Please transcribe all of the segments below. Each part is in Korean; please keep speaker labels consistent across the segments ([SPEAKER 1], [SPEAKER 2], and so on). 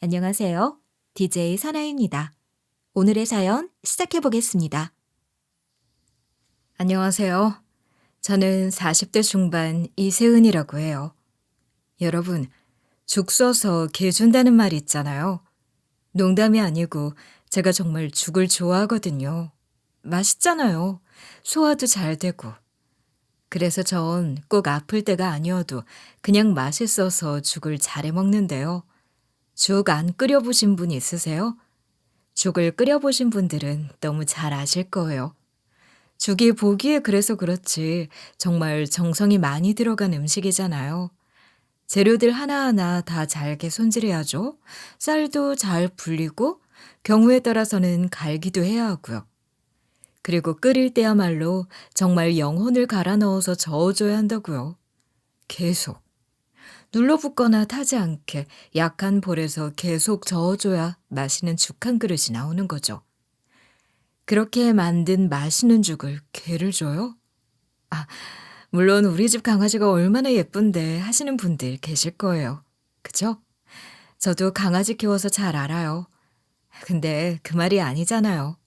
[SPEAKER 1] 안녕하세요. DJ 사나입니다. 오늘의 사연 시작해 보겠습니다. 안녕하세요. 저는 40대 중반 이세은이라고 해요. 여러분, 죽 써서 개 준다는 말 있잖아요. 농담이 아니고 제가 정말 죽을 좋아하거든요. 맛있잖아요. 소화도 잘 되고. 그래서 전 꼭 아플 때가 아니어도 그냥 맛있어서 죽을 잘해 먹는데요. 죽 안 끓여보신 분 있으세요? 죽을 끓여보신 분들은 너무 잘 아실 거예요. 죽이 보기에 그래서 그렇지 정말 정성이 많이 들어간 음식이잖아요. 재료들 하나하나 다 잘게 손질해야죠. 쌀도 잘 불리고 경우에 따라서는 갈기도 해야 하고요. 그리고 끓일 때야말로 정말 영혼을 갈아 넣어서 저어줘야 한다고요. 계속. 눌러붙거나 타지 않게 약한 불에서 계속 저어줘야 맛있는 죽 한 그릇이 나오는 거죠. 그렇게 만든 맛있는 죽을 개를 줘요? 아, 물론 우리 집 강아지가 얼마나 예쁜데 하시는 분들 계실 거예요. 그죠? 저도 강아지 키워서 잘 알아요. 근데 그 말이 아니잖아요.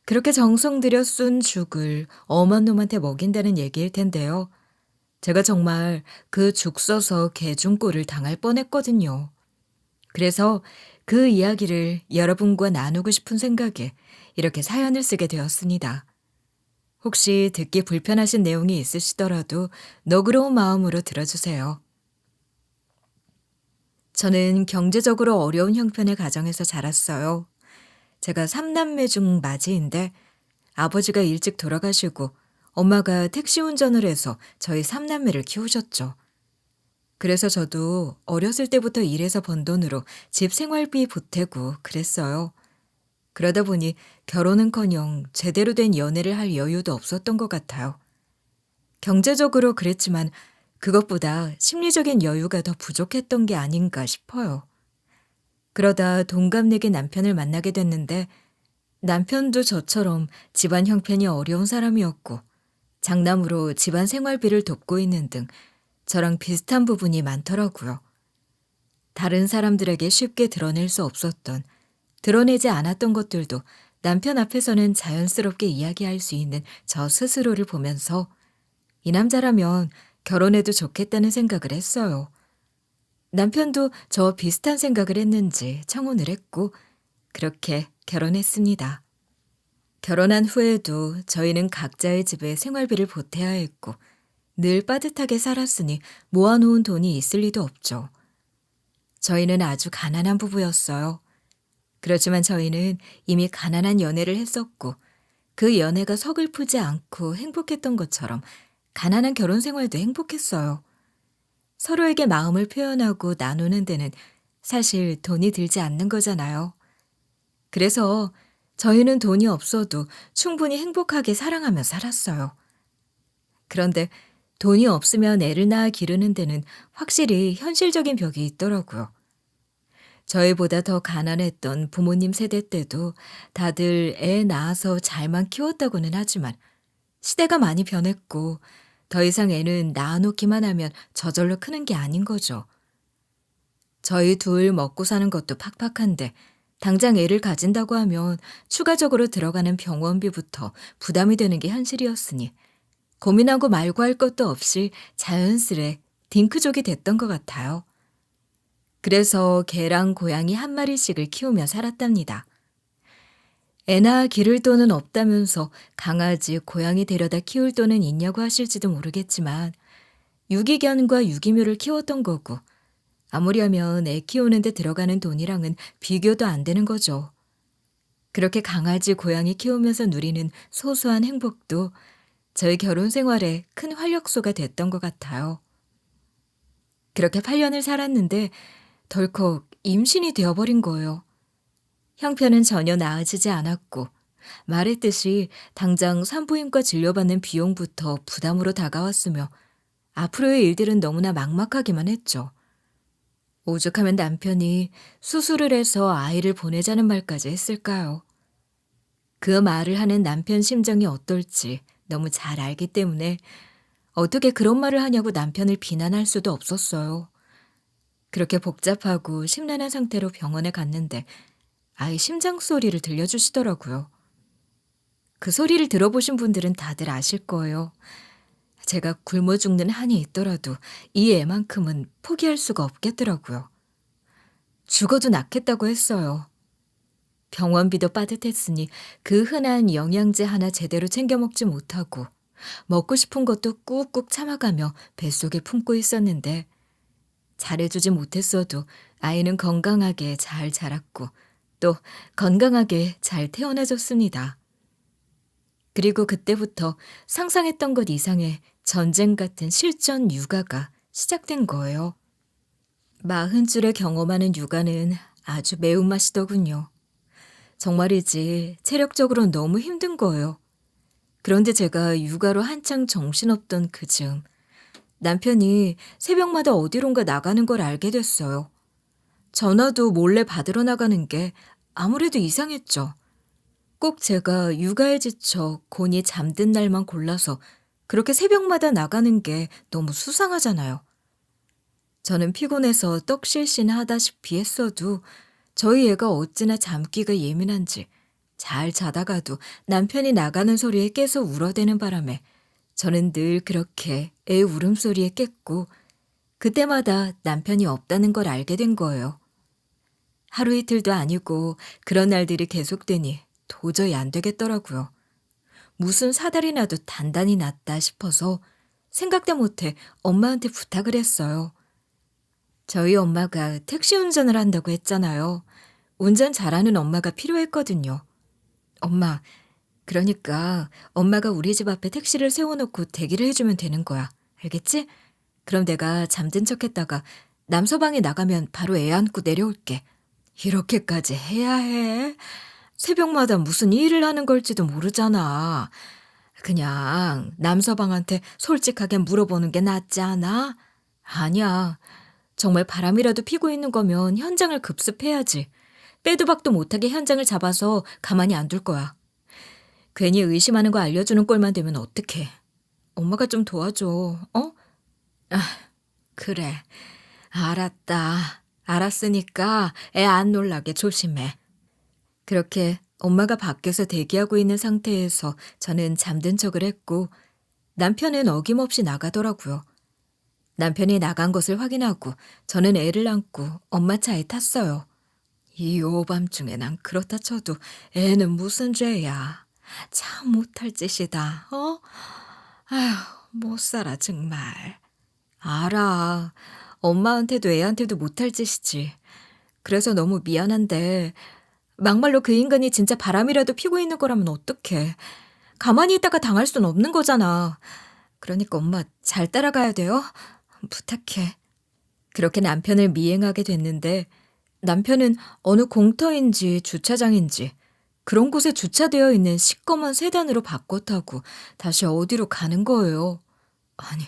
[SPEAKER 1] 그렇게 정성 들여 쏜 죽을 엄한 놈한테 먹인다는 얘기일 텐데요. 제가 정말 그 죽 써서 개중꼴을 당할 뻔했거든요. 그래서 그 이야기를 여러분과 나누고 싶은 생각에 이렇게 사연을 쓰게 되었습니다. 혹시 듣기 불편하신 내용이 있으시더라도 너그러운 마음으로 들어주세요. 저는 경제적으로 어려운 형편의 가정에서 자랐어요. 제가 3남매 중 맞이인데 아버지가 일찍 돌아가시고 엄마가 택시 운전을 해서 저희 3남매를 키우셨죠. 그래서 저도 어렸을 때부터 일해서 번 돈으로 집 생활비 보태고 그랬어요. 그러다 보니 결혼은커녕 제대로 된 연애를 할 여유도 없었던 것 같아요. 경제적으로 그랬지만 그것보다 심리적인 여유가 더 부족했던 게 아닌가 싶어요. 그러다 동갑내기 남편을 만나게 됐는데 남편도 저처럼 집안 형편이 어려운 사람이었고 장남으로 집안 생활비를 돕고 있는 등 저랑 비슷한 부분이 많더라고요. 다른 사람들에게 쉽게 드러낼 수 없었던, 드러내지 않았던 것들도 남편 앞에서는 자연스럽게 이야기할 수 있는 저 스스로를 보면서 이 남자라면 결혼해도 좋겠다는 생각을 했어요. 남편도 저 비슷한 생각을 했는지 청혼을 했고 그렇게 결혼했습니다. 결혼한 후에도 저희는 각자의 집에 생활비를 보태야 했고 늘 빠듯하게 살았으니 모아놓은 돈이 있을 리도 없죠. 저희는 아주 가난한 부부였어요. 그렇지만 저희는 이미 가난한 연애를 했었고 그 연애가 서글프지 않고 행복했던 것처럼 가난한 결혼 생활도 행복했어요. 서로에게 마음을 표현하고 나누는 데는 사실 돈이 들지 않는 거잖아요. 그래서 저희는 돈이 없어도 충분히 행복하게 사랑하며 살았어요. 그런데 돈이 없으면 애를 낳아 기르는 데는 확실히 현실적인 벽이 있더라고요. 저희보다 더 가난했던 부모님 세대 때도 다들 애 낳아서 잘만 키웠다고는 하지만 시대가 많이 변했고 더 이상 애는 낳아놓기만 하면 저절로 크는 게 아닌 거죠. 저희 둘 먹고 사는 것도 팍팍한데 당장 애를 가진다고 하면 추가적으로 들어가는 병원비부터 부담이 되는 게 현실이었으니 고민하고 말고 할 것도 없이 자연스레 딩크족이 됐던 것 같아요. 그래서 개랑 고양이 한 마리씩을 키우며 살았답니다. 애나 기를 돈은 없다면서 강아지, 고양이 데려다 키울 돈은 있냐고 하실지도 모르겠지만 유기견과 유기묘를 키웠던 거고 아무리 하면 애 키우는데 들어가는 돈이랑은 비교도 안 되는 거죠. 그렇게 강아지, 고양이 키우면서 누리는 소소한 행복도 저희 결혼 생활에 큰 활력소가 됐던 것 같아요. 그렇게 8년을 살았는데 덜컥 임신이 되어버린 거예요. 형편은 전혀 나아지지 않았고 말했듯이 당장 산부인과 진료받는 비용부터 부담으로 다가왔으며 앞으로의 일들은 너무나 막막하기만 했죠. 오죽하면 남편이 수술을 해서 아이를 보내자는 말까지 했을까요? 그 말을 하는 남편 심정이 어떨지 너무 잘 알기 때문에 어떻게 그런 말을 하냐고 남편을 비난할 수도 없었어요. 그렇게 복잡하고 심란한 상태로 병원에 갔는데 아이 심장 소리를 들려주시더라고요. 그 소리를 들어보신 분들은 다들 아실 거예요. 제가 굶어 죽는 한이 있더라도 이 애만큼은 포기할 수가 없겠더라고요. 죽어도 낫겠다고 했어요. 병원비도 빠듯했으니 그 흔한 영양제 하나 제대로 챙겨 먹지 못하고 먹고 싶은 것도 꾹꾹 참아가며 뱃속에 품고 있었는데 잘해주지 못했어도 아이는 건강하게 잘 자랐고 또 건강하게 잘 태어나줬습니다. 그리고 그때부터 상상했던 것 이상의 전쟁 같은 실전 육아가 시작된 거예요. 40줄에 경험하는 육아는 아주 매운맛이더군요. 정말이지 체력적으로 너무 힘든 거예요. 그런데 제가 육아로 한창 정신없던 그 즈음 남편이 새벽마다 어디론가 나가는 걸 알게 됐어요. 전화도 몰래 받으러 나가는 게 아무래도 이상했죠. 꼭 제가 육아에 지쳐 곤히 잠든 날만 골라서 그렇게 새벽마다 나가는 게 너무 수상하잖아요. 저는 피곤해서 떡실신 하다시피 했어도 저희 애가 어찌나 잠기가 예민한지 잘 자다가도 남편이 나가는 소리에 깨서 울어대는 바람에 저는 늘 그렇게 애 울음소리에 깼고 그때마다 남편이 없다는 걸 알게 된 거예요. 하루 이틀도 아니고 그런 날들이 계속되니 도저히 안 되겠더라고요. 무슨 사달이 나도 단단히 났다 싶어서 생각도 못해 엄마한테 부탁을 했어요. 저희 엄마가 택시 운전을 한다고 했잖아요. 운전 잘하는 엄마가 필요했거든요. 엄마, 그러니까 엄마가 우리 집 앞에 택시를 세워놓고 대기를 해주면 되는 거야. 알겠지? 그럼 내가 잠든 척했다가 남서방에 나가면 바로 애 안고 내려올게. 이렇게까지 해야 해? 새벽마다 무슨 일을 하는 걸지도 모르잖아. 그냥 남서방한테 솔직하게 물어보는 게 낫지 않아? 아니야. 정말 바람이라도 피고 있는 거면 현장을 급습해야지. 빼도 박도 못하게 현장을 잡아서 가만히 안 둘 거야. 괜히 의심하는 거 알려주는 꼴만 되면 어떡해. 엄마가 좀 도와줘. 어? 아, 그래. 알았다. 알았으니까 애 안 놀라게 조심해. 그렇게 엄마가 밖에서 대기하고 있는 상태에서 저는 잠든 척을 했고 남편은 어김없이 나가더라고요. 남편이 나간 것을 확인하고 저는 애를 안고 엄마 차에 탔어요. 이 오밤중에 난 그렇다 쳐도 애는 무슨 죄야. 참 못할 짓이다. 어? 아휴, 못 살아 정말. 알아. 엄마한테도 애한테도 못할 짓이지. 그래서 너무 미안한데 막말로 그 인간이 진짜 바람이라도 피고 있는 거라면 어떡해. 가만히 있다가 당할 순 없는 거잖아. 그러니까 엄마 잘 따라가야 돼요. 부탁해. 그렇게 남편을 미행하게 됐는데 남편은 어느 공터인지 주차장인지 그런 곳에 주차되어 있는 시꺼먼 세단으로 바꿔 타고 다시 어디로 가는 거예요. 아니,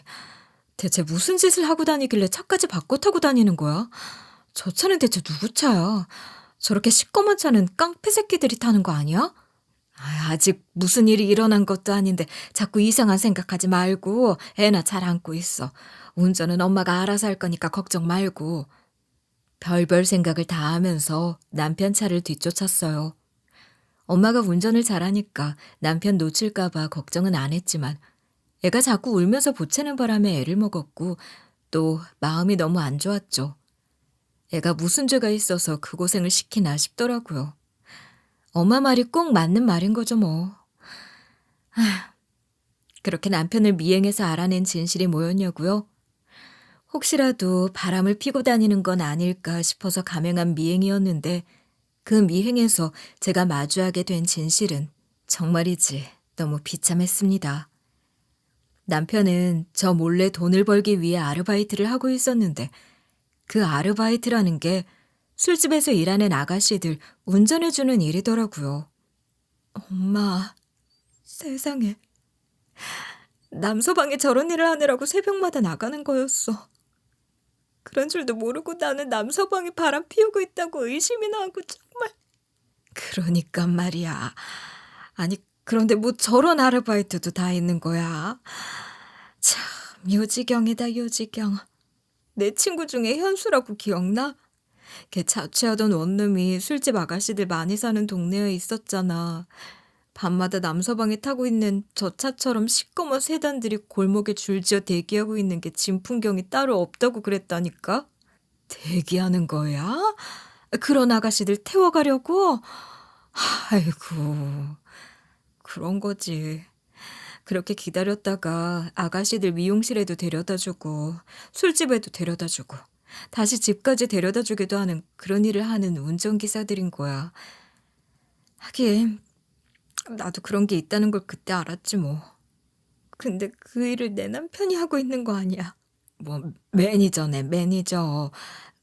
[SPEAKER 1] 대체 무슨 짓을 하고 다니길래 차까지 바꿔 타고 다니는 거야? 저 차는 대체 누구 차야? 저렇게 시꺼먼 차는 깡패 새끼들이 타는 거 아니야? 아직 무슨 일이 일어난 것도 아닌데 자꾸 이상한 생각하지 말고 애나 잘 안고 있어. 운전은 엄마가 알아서 할 거니까 걱정 말고. 별별 생각을 다 하면서 남편 차를 뒤쫓았어요. 엄마가 운전을 잘하니까 남편 놓칠까 봐 걱정은 안 했지만 애가 자꾸 울면서 보채는 바람에 애를 먹었고 또 마음이 너무 안 좋았죠. 애가 무슨 죄가 있어서 그 고생을 시키나 싶더라고요. 엄마 말이 꼭 맞는 말인 거죠 뭐. 그렇게 남편을 미행해서 알아낸 진실이 뭐였냐고요? 혹시라도 바람을 피고 다니는 건 아닐까 싶어서 감행한 미행이었는데 그 미행에서 제가 마주하게 된 진실은 정말이지 너무 비참했습니다. 남편은 저 몰래 돈을 벌기 위해 아르바이트를 하고 있었는데 그 아르바이트라는 게 술집에서 일하는 아가씨들 운전해주는 일이더라고요. 엄마, 세상에. 남서방이 저런 일을 하느라고 새벽마다 나가는 거였어. 그런 줄도 모르고 나는 남서방이 바람 피우고 있다고 의심이나 하고 정말. 그러니까 말이야. 아니 그런데 뭐 저런 아르바이트도 다 있는 거야. 참 요지경이다 요지경. 내 친구 중에 현수라고 기억나? 걔 자취하던 원룸이 술집 아가씨들 많이 사는 동네에 있었잖아. 밤마다 남서방에 타고 있는 저 차처럼 시꺼먼 세단들이 골목에 줄지어 대기하고 있는 게 진풍경이 따로 없다고 그랬다니까? 대기하는 거야? 그런 아가씨들 태워가려고? 아이고, 그런 거지. 그렇게 기다렸다가 아가씨들 미용실에도 데려다주고 술집에도 데려다주고 다시 집까지 데려다주기도 하는 그런 일을 하는 운전기사들인 거야. 하긴 나도 그런 게 있다는 걸 그때 알았지 뭐. 근데 그 일을 내 남편이 하고 있는 거 아니야. 뭐 매니저네, 매니저.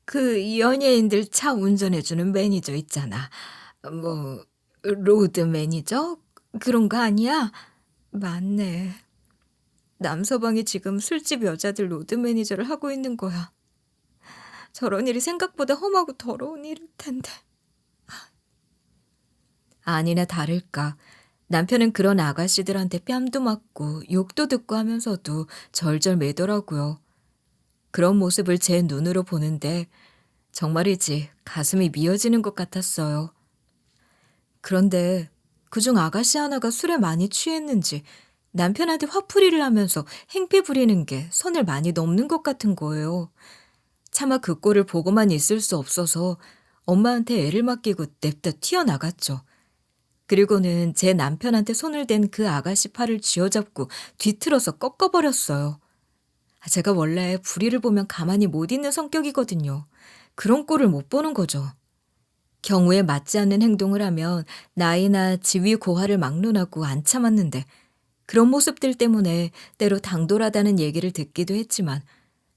[SPEAKER 1] 그 연예인들 차 운전해주는 매니저 있잖아. 뭐 로드 매니저? 그런 거 아니야? 맞네. 남서방이 지금 술집 여자들 로드 매니저를 하고 있는 거야. 저런 일이 생각보다 험하고 더러운 일일 텐데. 아니나 다를까. 남편은 그런 아가씨들한테 뺨도 맞고 욕도 듣고 하면서도 절절 매더라고요. 그런 모습을 제 눈으로 보는데 정말이지 가슴이 미어지는 것 같았어요. 그런데 그중 아가씨 하나가 술에 많이 취했는지 남편한테 화풀이를 하면서 행패 부리는 게 선을 많이 넘는 것 같은 거예요. 차마 그 꼴을 보고만 있을 수 없어서 엄마한테 애를 맡기고 냅다 튀어나갔죠. 그리고는 제 남편한테 손을 댄 그 아가씨 팔을 쥐어잡고 뒤틀어서 꺾어버렸어요. 제가 원래 불의를 보면 가만히 못 있는 성격이거든요. 그런 꼴을 못 보는 거죠. 경우에 맞지 않는 행동을 하면 나이나 지위 고하를 막론하고 안 참았는데 그런 모습들 때문에 때로 당돌하다는 얘기를 듣기도 했지만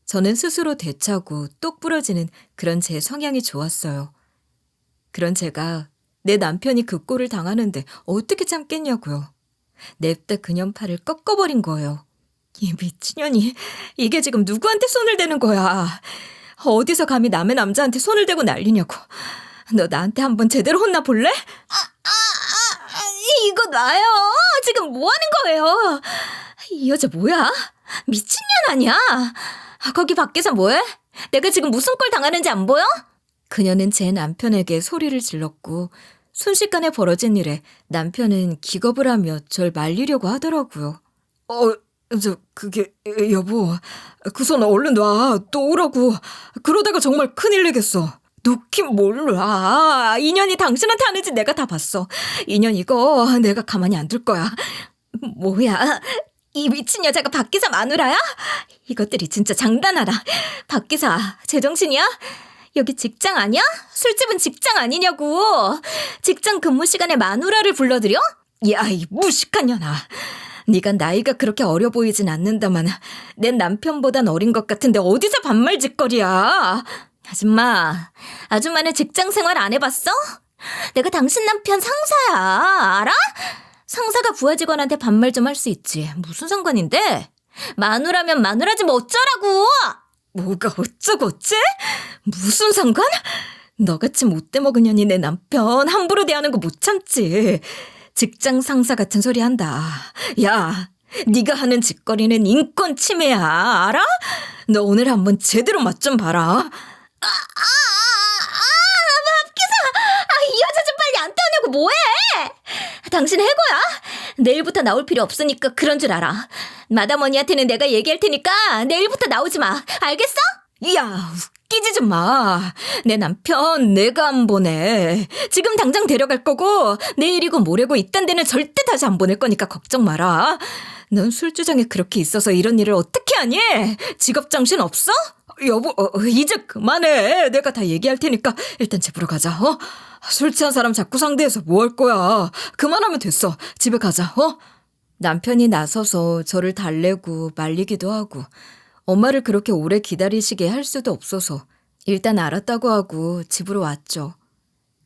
[SPEAKER 1] 저는 스스로 되차고 똑 부러지는 그런 제 성향이 좋았어요. 그런 제가 내 남편이 그 꼴을 당하는데 어떻게 참겠냐고요. 냅다 그년 팔을 꺾어버린 거예요. 이 미친년이 이게 지금 누구한테 손을 대는 거야. 어디서 감히 남의 남자한테 손을 대고 난리냐고. 너 나한테 한번 제대로 혼나볼래? 이거 놔요. 지금 뭐 하는 거예요? 이 여자 뭐야? 미친년 아니야? 거기 밖에서 뭐해? 내가 지금 무슨 꼴 당하는지 안 보여? 그녀는 제 남편에게 소리를 질렀고 순식간에 벌어진 일에 남편은 기겁을 하며 절 말리려고 하더라고요. 그게 여보, 그 손 얼른 놔. 또 오라고. 그러다가 정말 큰일 내겠어. 놓긴 몰라. 인연이 당신한테 하는지 내가 다 봤어. 인연 이거 내가 가만히 안 둘 거야. 뭐야? 이 미친 여자가 박기사 마누라야? 이것들이 진짜 장난하다. 박기사, 제정신이야? 여기 직장 아니야? 술집은 직장 아니냐고. 직장 근무 시간에 마누라를 불러들여? 야, 이 무식한 년아. 네가 나이가 그렇게 어려 보이진 않는다만 내 남편보단 어린 것 같은데 어디서 반말짓거리야. 아줌마는 직장 생활 안 해봤어? 내가 당신 남편 상사야. 알아? 상사가 부하 직원한테 반말 좀 할 수 있지. 무슨 상관인데? 마누라면 마누라지 뭐 어쩌라고. 뭐가 어쩌고 어째? 무슨 상관? 너같이 못돼 먹은 년이 내 남편 함부로 대하는 거 못 참지. 직장 상사 같은 소리 한다. 야, 네가 하는 짓거리는 인권 침해야. 알아? 너 오늘 한번 제대로 맛 좀 봐라. 이 여자 좀 빨리 안 떼어내고 뭐해? 당신 해고야? 내일부터 나올 필요 없으니까 그런 줄 알아. 마담언니한테는 내가 얘기할 테니까 내일부터 나오지 마. 알겠어? 야, 웃기지 좀 마. 내 남편 내가 안 보내. 지금 당장 데려갈 거고 내일이고 모레고 이딴 데는 절대 다시 안 보낼 거니까 걱정 마라. 넌 술주정에 그렇게 있어서 이런 일을 어떻게 하니? 직업정신 없어? 여보, 이제 그만해. 내가 다 얘기할 테니까 일단 집으로 가자. 술 취한 사람 자꾸 상대해서 뭐 할 거야. 그만하면 됐어. 집에 가자. 남편이 나서서 저를 달래고 말리기도 하고 엄마를 그렇게 오래 기다리시게 할 수도 없어서 일단 알았다고 하고 집으로 왔죠.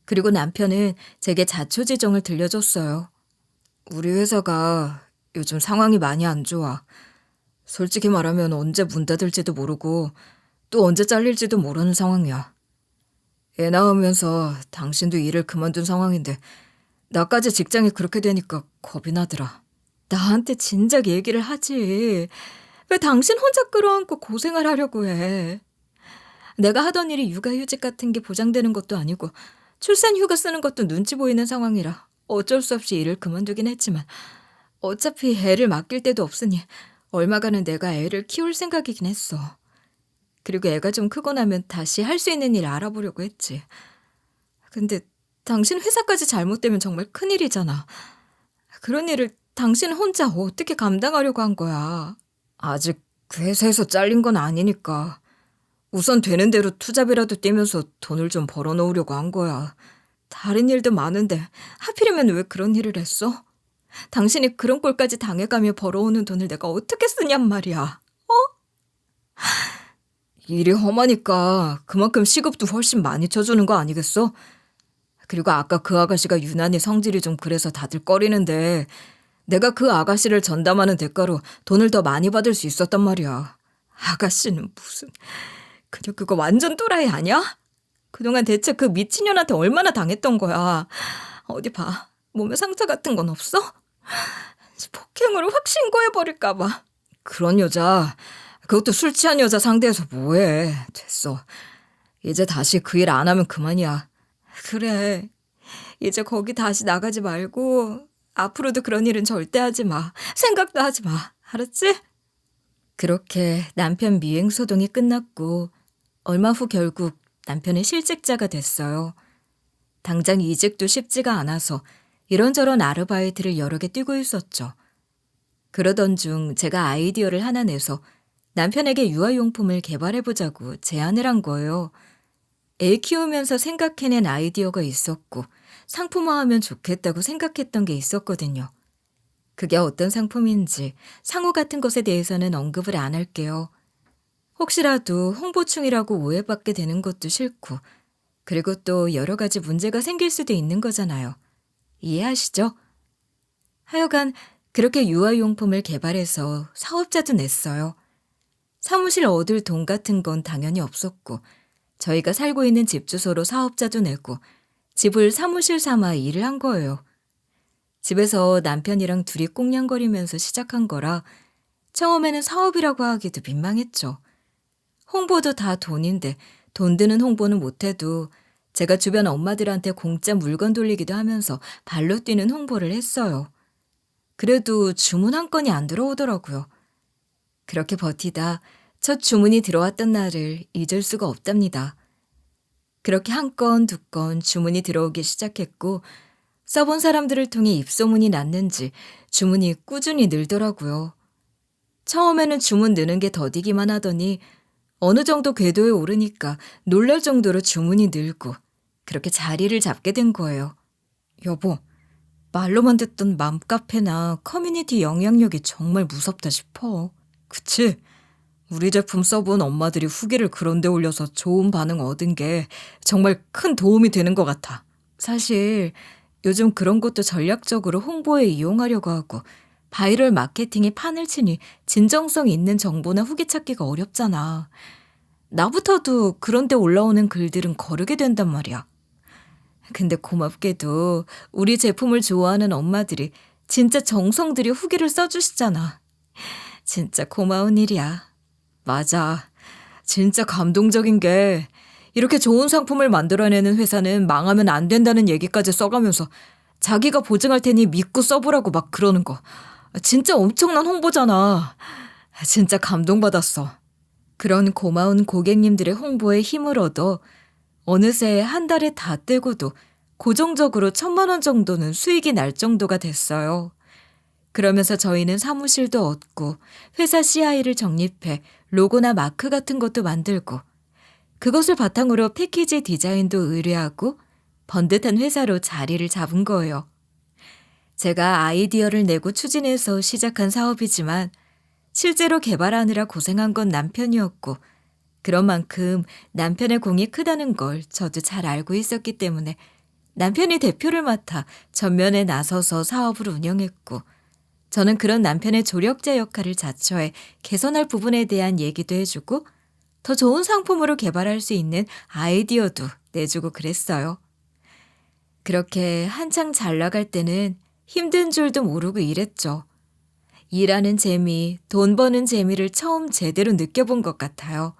[SPEAKER 1] 그리고 남편은 제게 자초지종을 들려줬어요. 우리 회사가 요즘 상황이 많이 안 좋아. 솔직히 말하면 언제 문 닫을지도 모르고 또 언제 잘릴지도 모르는 상황이야. 애 낳으면서 당신도 일을 그만둔 상황인데 나까지 직장이 그렇게 되니까 겁이 나더라. 나한테 진작 얘기를 하지. 왜 당신 혼자 끌어안고 고생을 하려고 해. 내가 하던 일이 육아휴직 같은 게 보장되는 것도 아니고 출산휴가 쓰는 것도 눈치 보이는 상황이라 어쩔 수 없이 일을 그만두긴 했지만 어차피 애를 맡길 데도 없으니 얼마간은 내가 애를 키울 생각이긴 했어. 그리고 애가 좀 크고 나면 다시 할 수 있는 일 알아보려고 했지. 근데 당신 회사까지 잘못되면 정말 큰일이잖아. 그런 일을 당신 혼자 어떻게 감당하려고 한 거야. 아직 그 회사에서 잘린 건 아니니까. 우선 되는 대로 투잡이라도 뛰면서 돈을 좀 벌어놓으려고 한 거야. 다른 일도 많은데 하필이면 왜 그런 일을 했어? 당신이 그런 꼴까지 당해가며 벌어오는 돈을 내가 어떻게 쓰냔 말이야. 일이 험하니까 그만큼 시급도 훨씬 많이 쳐주는 거 아니겠어? 그리고 아까 그 아가씨가 유난히 성질이 좀 그래서 다들 꺼리는데 내가 그 아가씨를 전담하는 대가로 돈을 더 많이 받을 수 있었단 말이야. 아가씨는 무슨... 그녀 그거 완전 또라이 아니야? 그동안 대체 그 미친년한테 얼마나 당했던 거야. 어디 봐. 몸에 상처 같은 건 없어? 폭행으로 확 신고해버릴까 봐. 그런 여자, 그것도 술 취한 여자 상대해서 뭐해. 됐어. 이제 다시 그 일 안 하면 그만이야. 그래. 이제 거기 다시 나가지 말고 앞으로도 그런 일은 절대 하지 마. 생각도 하지 마. 알았지? 그렇게 남편 미행 소동이 끝났고 얼마 후 결국 남편의 실직자가 됐어요. 당장 이직도 쉽지가 않아서 이런저런 아르바이트를 여러 개 뛰고 있었죠. 그러던 중 제가 아이디어를 하나 내서 남편에게 유아용품을 개발해보자고 제안을 한 거예요. 애 키우면서 생각해낸 아이디어가 있었고 상품화하면 좋겠다고 생각했던 게 있었거든요. 그게 어떤 상품인지 상호 같은 것에 대해서는 언급을 안 할게요. 혹시라도 홍보충이라고 오해받게 되는 것도 싫고 그리고 또 여러 가지 문제가 생길 수도 있는 거잖아요. 이해하시죠? 하여간 그렇게 유아용품을 개발해서 사업자도 냈어요. 사무실 얻을 돈 같은 건 당연히 없었고 저희가 살고 있는 집 주소로 사업자도 내고 집을 사무실 삼아 일을 한 거예요. 집에서 남편이랑 둘이 꽁냥거리면서 시작한 거라 처음에는 사업이라고 하기도 민망했죠. 홍보도 다 돈인데 돈 드는 홍보는 못해도 제가 주변 엄마들한테 공짜 물건 돌리기도 하면서 발로 뛰는 홍보를 했어요. 그래도 주문 한 건이 안 들어오더라고요. 그렇게 버티다 첫 주문이 들어왔던 날을 잊을 수가 없답니다. 그렇게 한 건, 두 건 주문이 들어오기 시작했고 써본 사람들을 통해 입소문이 났는지 주문이 꾸준히 늘더라고요. 처음에는 주문 느는 게 더디기만 하더니 어느 정도 궤도에 오르니까 놀랄 정도로 주문이 늘고 그렇게 자리를 잡게 된 거예요. 여보, 말로만 듣던 맘카페나 커뮤니티 영향력이 정말 무섭다 싶어. 그치? 우리 제품 써본 엄마들이 후기를 그런 데 올려서 좋은 반응 얻은 게 정말 큰 도움이 되는 것 같아. 사실 요즘 그런 것도 전략적으로 홍보에 이용하려고 하고 바이럴 마케팅에 판을 치니 진정성 있는 정보나 후기 찾기가 어렵잖아. 나부터도 그런 데 올라오는 글들은 거르게 된단 말이야. 근데 고맙게도 우리 제품을 좋아하는 엄마들이 진짜 정성 들여 후기를 써주시잖아. 진짜 고마운 일이야. 맞아. 진짜 감동적인 게 이렇게 좋은 상품을 만들어내는 회사는 망하면 안 된다는 얘기까지 써가면서 자기가 보증할 테니 믿고 써보라고 막 그러는 거. 진짜 엄청난 홍보잖아. 진짜 감동받았어. 그런 고마운 고객님들의 홍보에 힘을 얻어 어느새 한 달에 다 떼고도 고정적으로 1,000만 원 정도는 수익이 날 정도가 됐어요. 그러면서 저희는 사무실도 얻고 회사 CI를 정립해 로고나 마크 같은 것도 만들고 그것을 바탕으로 패키지 디자인도 의뢰하고 번듯한 회사로 자리를 잡은 거예요. 제가 아이디어를 내고 추진해서 시작한 사업이지만 실제로 개발하느라 고생한 건 남편이었고 그런 만큼 남편의 공이 크다는 걸 저도 잘 알고 있었기 때문에 남편이 대표를 맡아 전면에 나서서 사업을 운영했고 저는 그런 남편의 조력자 역할을 자처해 개선할 부분에 대한 얘기도 해주고 더 좋은 상품으로 개발할 수 있는 아이디어도 내주고 그랬어요. 그렇게 한창 잘 나갈 때는 힘든 줄도 모르고 일했죠. 일하는 재미, 돈 버는 재미를 처음 제대로 느껴본 것 같아요.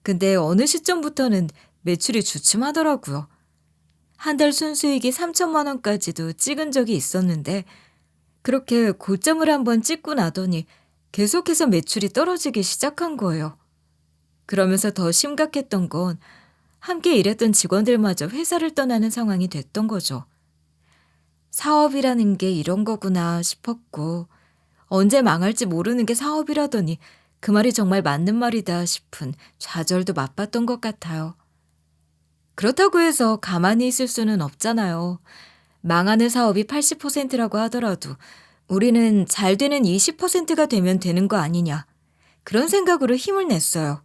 [SPEAKER 1] 근데 어느 시점부터는 매출이 주춤하더라고요. 한 달 순수익이 3천만 원까지도 찍은 적이 있었는데 그렇게 고점을 한번 찍고 나더니 계속해서 매출이 떨어지기 시작한 거예요. 그러면서 더 심각했던 건 함께 일했던 직원들마저 회사를 떠나는 상황이 됐던 거죠. 사업이라는 게 이런 거구나 싶었고 언제 망할지 모르는 게 사업이라더니 그 말이 정말 맞는 말이다 싶은 좌절도 맛봤던 것 같아요. 그렇다고 해서 가만히 있을 수는 없잖아요. 망하는 사업이 80%라고 하더라도 우리는 잘 되는 20%가 되면 되는 거 아니냐. 그런 생각으로 힘을 냈어요.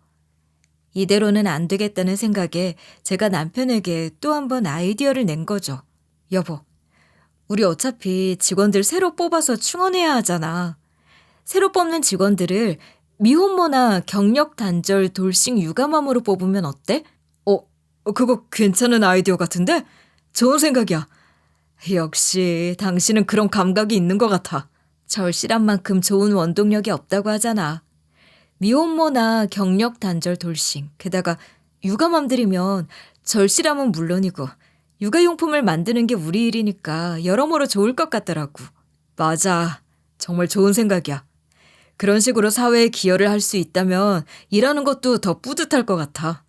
[SPEAKER 1] 이대로는 안 되겠다는 생각에 제가 남편에게 또 한 번 아이디어를 낸 거죠. 여보, 우리 어차피 직원들 새로 뽑아서 충원해야 하잖아. 새로 뽑는 직원들을 미혼모나 경력 단절 돌싱 육아맘으로 뽑으면 어때? 그거 괜찮은 아이디어 같은데? 좋은 생각이야. 역시 당신은 그런 감각이 있는 것 같아. 절실한 만큼 좋은 원동력이 없다고 하잖아. 미혼모나 경력 단절 돌싱, 게다가 육아맘들이면 절실함은 물론이고 육아용품을 만드는 게 우리 일이니까 여러모로 좋을 것 같더라고. 맞아. 정말 좋은 생각이야. 그런 식으로 사회에 기여를 할 수 있다면 일하는 것도 더 뿌듯할 것 같아.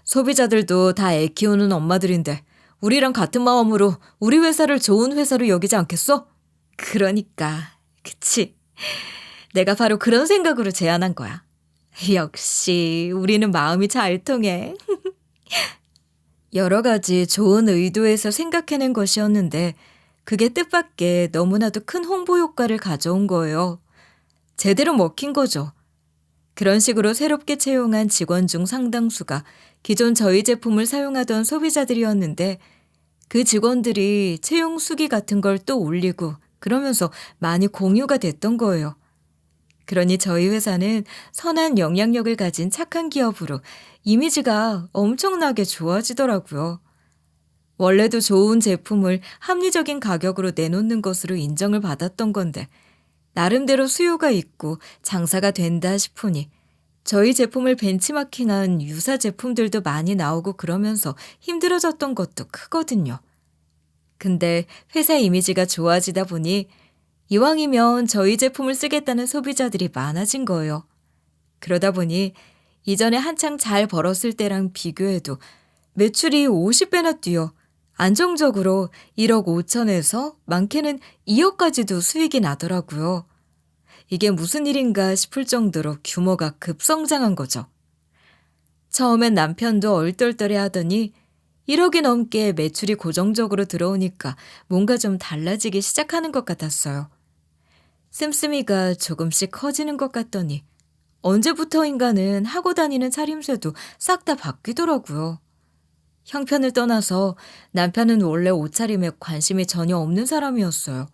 [SPEAKER 1] 소비자들도 다 애 키우는 엄마들인데 우리랑 같은 마음으로 우리 회사를 좋은 회사로 여기지 않겠어? 그러니까, 그치. 내가 바로 그런 생각으로 제안한 거야. 역시 우리는 마음이 잘 통해. 여러 가지 좋은 의도에서 생각해낸 것이었는데 그게 뜻밖의 너무나도 큰 홍보 효과를 가져온 거예요. 제대로 먹힌 거죠. 그런 식으로 새롭게 채용한 직원 중 상당수가 기존 저희 제품을 사용하던 소비자들이었는데 그 직원들이 채용 수기 같은 걸 또 올리고 그러면서 많이 공유가 됐던 거예요. 그러니 저희 회사는 선한 영향력을 가진 착한 기업으로 이미지가 엄청나게 좋아지더라고요. 원래도 좋은 제품을 합리적인 가격으로 내놓는 것으로 인정을 받았던 건데 나름대로 수요가 있고 장사가 된다 싶으니 저희 제품을 벤치마킹한 유사 제품들도 많이 나오고 그러면서 힘들어졌던 것도 크거든요. 근데 회사 이미지가 좋아지다 보니 이왕이면 저희 제품을 쓰겠다는 소비자들이 많아진 거예요. 그러다 보니 이전에 한창 잘 벌었을 때랑 비교해도 매출이 50배나 뛰어 안정적으로 1억 5천에서 많게는 2억까지도 수익이 나더라고요. 이게 무슨 일인가 싶을 정도로 규모가 급성장한 거죠. 처음엔 남편도 얼떨떨해 하더니 1억이 넘게 매출이 고정적으로 들어오니까 뭔가 좀 달라지기 시작하는 것 같았어요. 씀씀이가 조금씩 커지는 것 같더니 언제부터인가는 하고 다니는 차림새도 싹 다 바뀌더라고요. 형편을 떠나서 남편은 원래 옷차림에 관심이 전혀 없는 사람이었어요.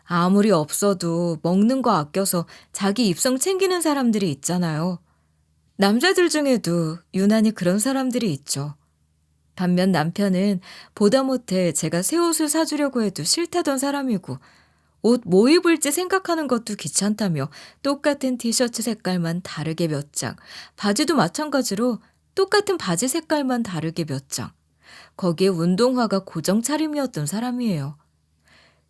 [SPEAKER 1] 아무리 없어도 먹는 거 아껴서 자기 입성 챙기는 사람들이 있잖아요. 남자들 중에도 유난히 그런 사람들이 있죠. 반면 남편은 보다 못해 제가 새 옷을 사주려고 해도 싫다던 사람이고 옷 뭐 입을지 생각하는 것도 귀찮다며 똑같은 티셔츠 색깔만 다르게 몇 장, 바지도 마찬가지로 똑같은 바지 색깔만 다르게 몇 장, 거기에 운동화가 고정 차림이었던 사람이에요.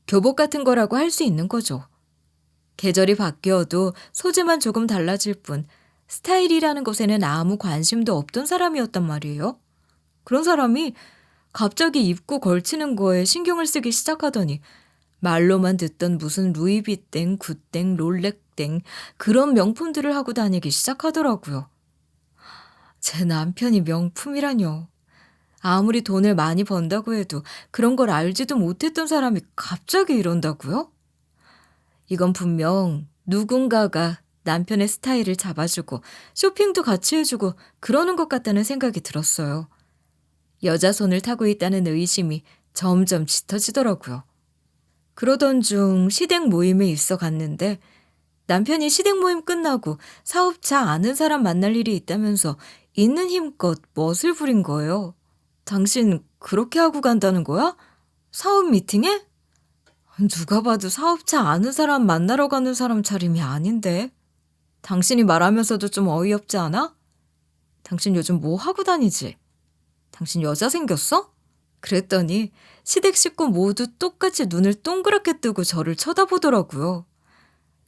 [SPEAKER 1] 교복 같은 거라고 할 수 있는 거죠. 계절이 바뀌어도 소재만 조금 달라질 뿐 스타일이라는 것에는 아무 관심도 없던 사람이었단 말이에요. 그런 사람이 갑자기 입고 걸치는 거에 신경을 쓰기 시작하더니 말로만 듣던 무슨 루이비땡, 구땡, 롤렉땡 그런 명품들을 하고 다니기 시작하더라고요. 제 남편이 명품이라뇨. 아무리 돈을 많이 번다고 해도 그런 걸 알지도 못했던 사람이 갑자기 이런다고요? 이건 분명 누군가가 남편의 스타일을 잡아주고 쇼핑도 같이 해주고 그러는 것 같다는 생각이 들었어요. 여자 손을 타고 있다는 의심이 점점 짙어지더라고요. 그러던 중 시댁 모임에 있어 갔는데 남편이 시댁 모임 끝나고 사업자 아는 사람 만날 일이 있다면서 있는 힘껏 멋을 부린 거예요. 당신 그렇게 하고 간다는 거야? 사업 미팅에? 누가 봐도 사업자 아는 사람 만나러 가는 사람 차림이 아닌데. 당신이 말하면서도 좀 어이없지 않아? 당신 요즘 뭐 하고 다니지? 당신 여자 생겼어? 그랬더니 시댁 식구 모두 똑같이 눈을 동그랗게 뜨고 저를 쳐다보더라고요.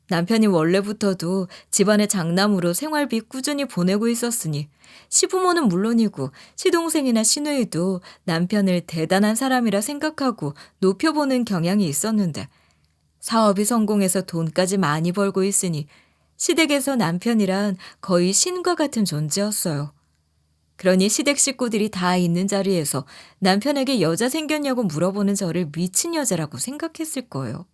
[SPEAKER 1] 남편이 원래부터도 집안의 장남으로 생활비 꾸준히 보내고 있었으니 시부모는 물론이고 시동생이나 시누이도 남편을 대단한 사람이라 생각하고 높여보는 경향이 있었는데 사업이 성공해서 돈까지 많이 벌고 있으니 시댁에서 남편이란 거의 신과 같은 존재였어요. 그러니 시댁 식구들이 다 있는 자리에서 남편에게 여자 생겼냐고 물어보는 저를 미친 여자라고 생각했을 거예요.